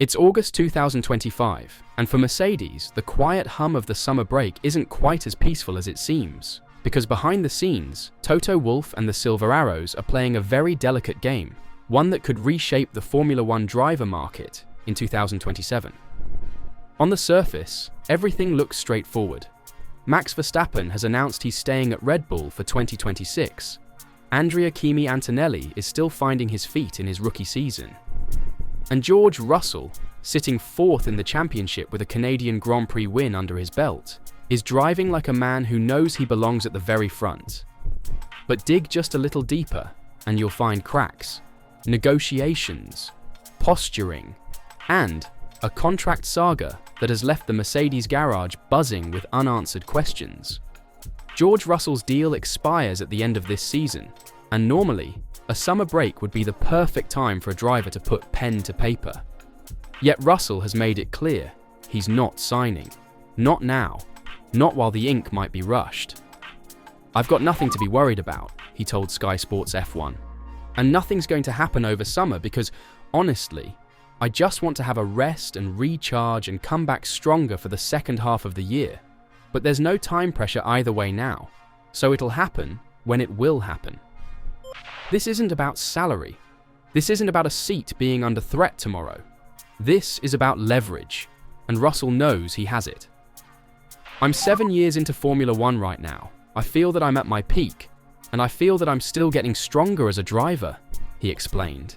It's August 2025, and for Mercedes, the quiet hum of the summer break isn't quite as peaceful as it seems. Because behind the scenes, Toto Wolff and the Silver Arrows are playing a very delicate game, one that could reshape the Formula One driver market in 2027. On the surface, everything looks straightforward. Max Verstappen has announced he's staying at Red Bull for 2026. Andrea Kimi Antonelli is still finding his feet in his rookie season. And George Russell, sitting fourth in the championship with a Canadian Grand Prix win under his belt, is driving like a man who knows he belongs at the very front. But dig just a little deeper, and you'll find cracks, negotiations, posturing, and a contract saga that has left the Mercedes garage buzzing with unanswered questions. George Russell's deal expires at the end of this season, and normally, a summer break would be the perfect time for a driver to put pen to paper. Yet Russell has made it clear he's not signing. Not now. Not while the ink might be rushed. "I've got nothing to be worried about," he told Sky Sports F1. "And nothing's going to happen over summer because, honestly, I just want to have a rest and recharge and come back stronger for the second half of the year. But there's no time pressure either way now, so it'll happen when it will happen." This isn't about salary. This isn't about a seat being under threat tomorrow. This is about leverage, and Russell knows he has it. "I'm 7 years into Formula One right now. I feel that I'm at my peak, and I feel that I'm still getting stronger as a driver," he explained.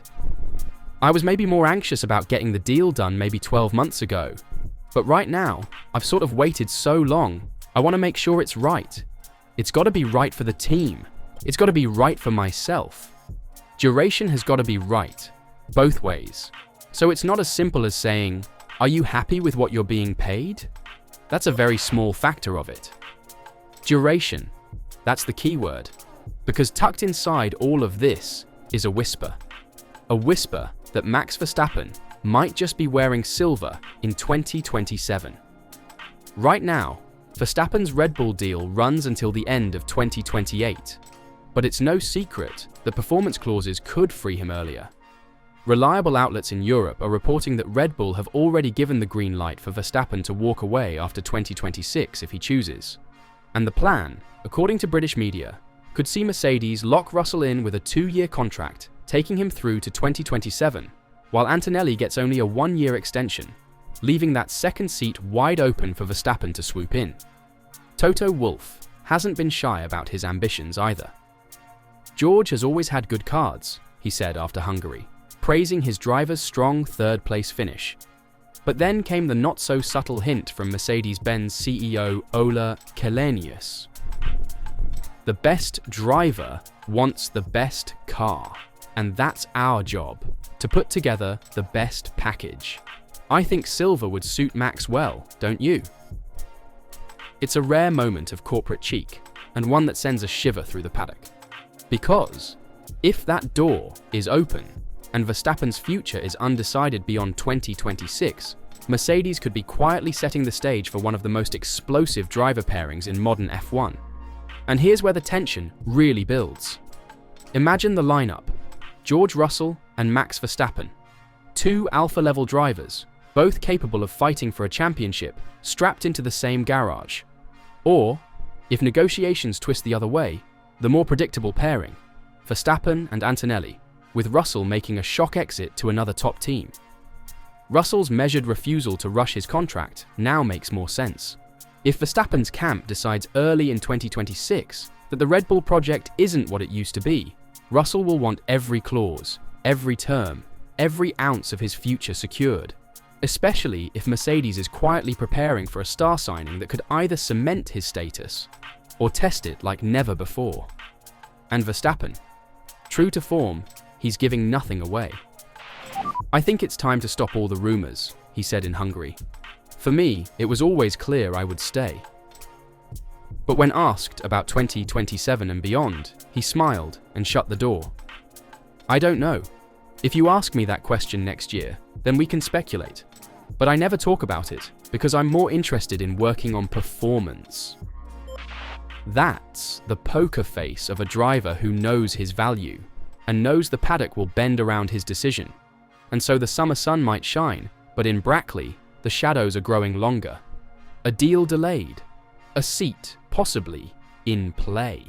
"I was maybe more anxious about getting the deal done maybe 12 months ago, but right now, I've sort of waited so long, I want to make sure it's right. It's got to be right for the team. It's got to be right for myself. Duration has got to be right, both ways. So it's not as simple as saying, are you happy with what you're being paid? That's a very small factor of it. Duration, that's the key word, because tucked inside all of this is a whisper. A whisper that Max Verstappen might just be wearing silver in 2027. Right now, Verstappen's Red Bull deal runs until the end of 2028, but it's no secret that performance clauses could free him earlier. Reliable outlets in Europe are reporting that Red Bull have already given the green light for Verstappen to walk away after 2026 if he chooses. And the plan, according to British media, could see Mercedes lock Russell in with a 2-year contract, taking him through to 2027, while Antonelli gets only a 1-year extension, leaving that second seat wide open for Verstappen to swoop in. Toto Wolff hasn't been shy about his ambitions either. "George has always had good cards," he said after Hungary, praising his driver's strong third-place finish. But then came the not-so-subtle hint from Mercedes-Benz CEO Ola Källenius. "The best driver wants the best car, and that's our job, to put together the best package. I think silver would suit Max well, don't you?" It's a rare moment of corporate cheek, and one that sends a shiver through the paddock. Because if that door is open, and Verstappen's future is undecided beyond 2026, Mercedes could be quietly setting the stage for one of the most explosive driver pairings in modern F1. And here's where the tension really builds. Imagine the lineup: George Russell and Max Verstappen. 2 alpha-level drivers, both capable of fighting for a championship, strapped into the same garage. Or, if negotiations twist the other way, the more predictable pairing: Verstappen and Antonelli, with Russell making a shock exit to another top team. Russell's measured refusal to rush his contract now makes more sense. If Verstappen's camp decides early in 2026 that the Red Bull project isn't what it used to be, Russell will want every clause, every term, every ounce of his future secured, especially if Mercedes is quietly preparing for a star signing that could either cement his status or test it like never before. And Verstappen, true to form, he's giving nothing away. "I think it's time to stop all the rumors," he said in Hungary. "For me, it was always clear I would stay." But when asked about 2027 and beyond, he smiled and shut the door. "I don't know. If you ask me that question next year, then we can speculate. But I never talk about it because I'm more interested in working on performance." That's the poker face of a driver who knows his value and knows the paddock will bend around his decision. And so the summer sun might shine, But in Brackley, the shadows are growing longer. A deal delayed. A seat, possibly, in play.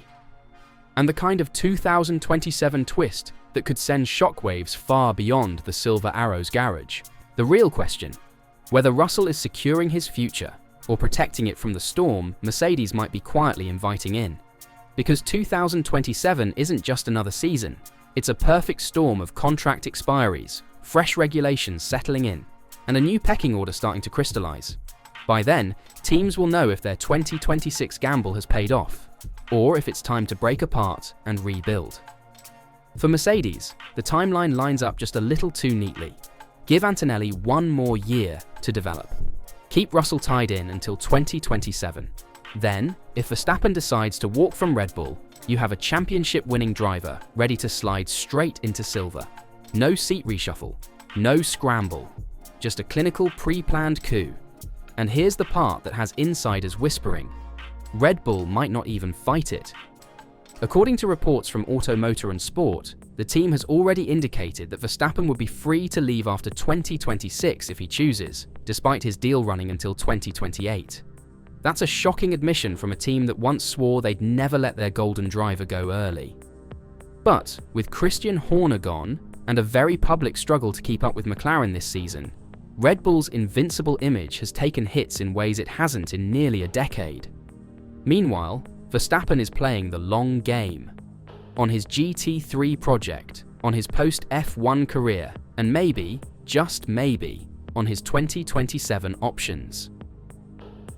And the kind of 2027 twist that could send shockwaves far beyond the Silver Arrow's garage. The real question, whether Russell is securing his future or protecting it from the storm Mercedes might be quietly inviting in. Because 2027 isn't just another season, it's a perfect storm of contract expiries, fresh regulations settling in, and a new pecking order starting to crystallize. By then, teams will know if their 2026 gamble has paid off, or if it's time to break apart and rebuild. For Mercedes, the timeline lines up just a little too neatly. Give Antonelli one more year to develop. Keep Russell tied in until 2027. Then, if Verstappen decides to walk from Red Bull, you have a championship-winning driver ready to slide straight into silver. No seat reshuffle, no scramble, just a clinical pre-planned coup. And here's the part that has insiders whispering. Red Bull might not even fight it. According to reports from Automotor and Sport, the team has already indicated that Verstappen would be free to leave after 2026 if he chooses, despite his deal running until 2028. That's a shocking admission from a team that once swore they'd never let their golden driver go early. But with Christian Horner gone, and a very public struggle to keep up with McLaren this season, Red Bull's invincible image has taken hits in ways it hasn't in nearly a decade. Meanwhile, Verstappen is playing the long game. On his GT3 project, on his post-F1 career, and maybe, just maybe, on his 2027 options.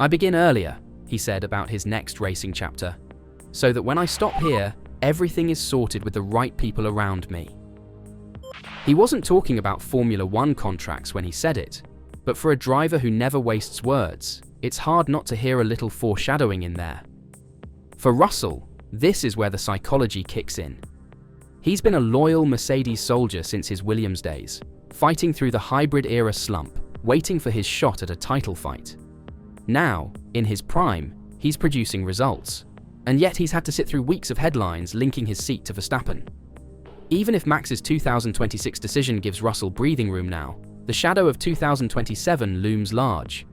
I begin earlier, he said about his next racing chapter, so that when I stop here, everything is sorted with the right people around me. He wasn't talking about Formula One contracts when he said it, but for a driver who never wastes words, it's hard not to hear a little foreshadowing in there. For Russell, this is where the psychology kicks in. He's been a loyal Mercedes soldier since his Williams days, fighting through the hybrid-era slump, waiting for his shot at a title fight. Now, in his prime, he's producing results, and yet he's had to sit through weeks of headlines linking his seat to Verstappen. Even if Max's 2026 decision gives Russell breathing room now, the shadow of 2027 looms large.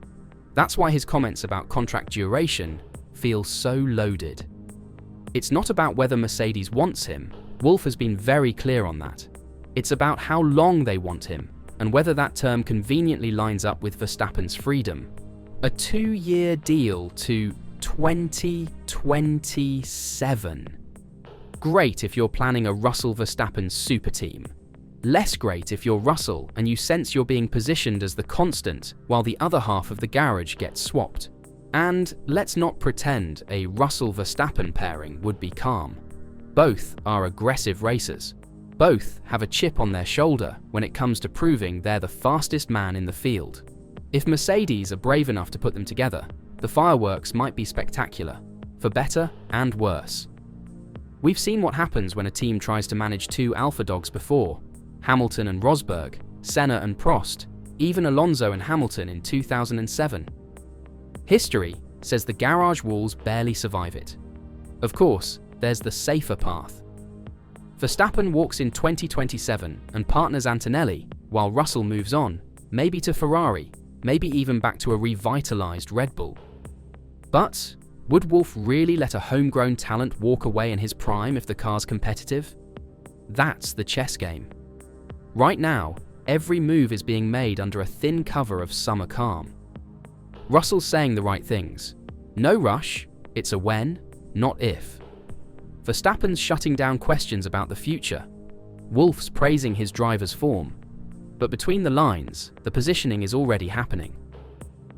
That's why his comments about contract duration feel so loaded. It's not about whether Mercedes wants him. Wolff has been very clear on that. It's about how long they want him, and whether that term conveniently lines up with Verstappen's freedom. A 2-year deal to 2027. Great if you're planning a Russell Verstappen super team. Less great if you're Russell and you sense you're being positioned as the constant while the other half of the garage gets swapped. And let's not pretend a Russell Verstappen pairing would be calm. Both are aggressive racers. Both have a chip on their shoulder when it comes to proving they're the fastest man in the field. If Mercedes are brave enough to put them together, the fireworks might be spectacular, for better and worse. We've seen what happens when a team tries to manage two alpha dogs before: Hamilton and Rosberg, Senna and Prost, even Alonso and Hamilton in 2007. History says the garage walls barely survive it. Of course, there's the safer path. Verstappen walks in 2027 and partners Antonelli, while Russell moves on, maybe to Ferrari, maybe even back to a revitalized Red Bull. But would Wolff really let a homegrown talent walk away in his prime if the car's competitive? That's the chess game. Right now, every move is being made under a thin cover of summer calm. Russell's saying the right things. No rush, it's a when, not if. Verstappen's shutting down questions about the future. Wolff's praising his driver's form. But between the lines, the positioning is already happening.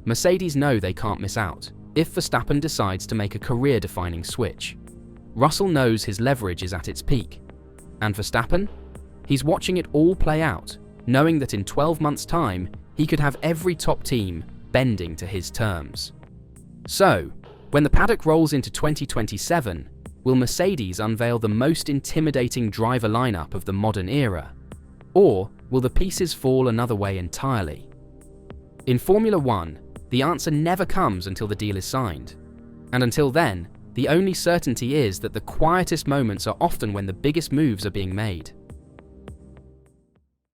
Mercedes know they can't miss out if Verstappen decides to make a career-defining switch. Russell knows his leverage is at its peak. And Verstappen? He's watching it all play out, knowing that in 12 months' time, he could have every top team bending to his terms. So, when the paddock rolls into 2027, will Mercedes unveil the most intimidating driver lineup of the modern era? Or will the pieces fall another way entirely? In Formula One, the answer never comes until the deal is signed. And until then, the only certainty is that the quietest moments are often when the biggest moves are being made.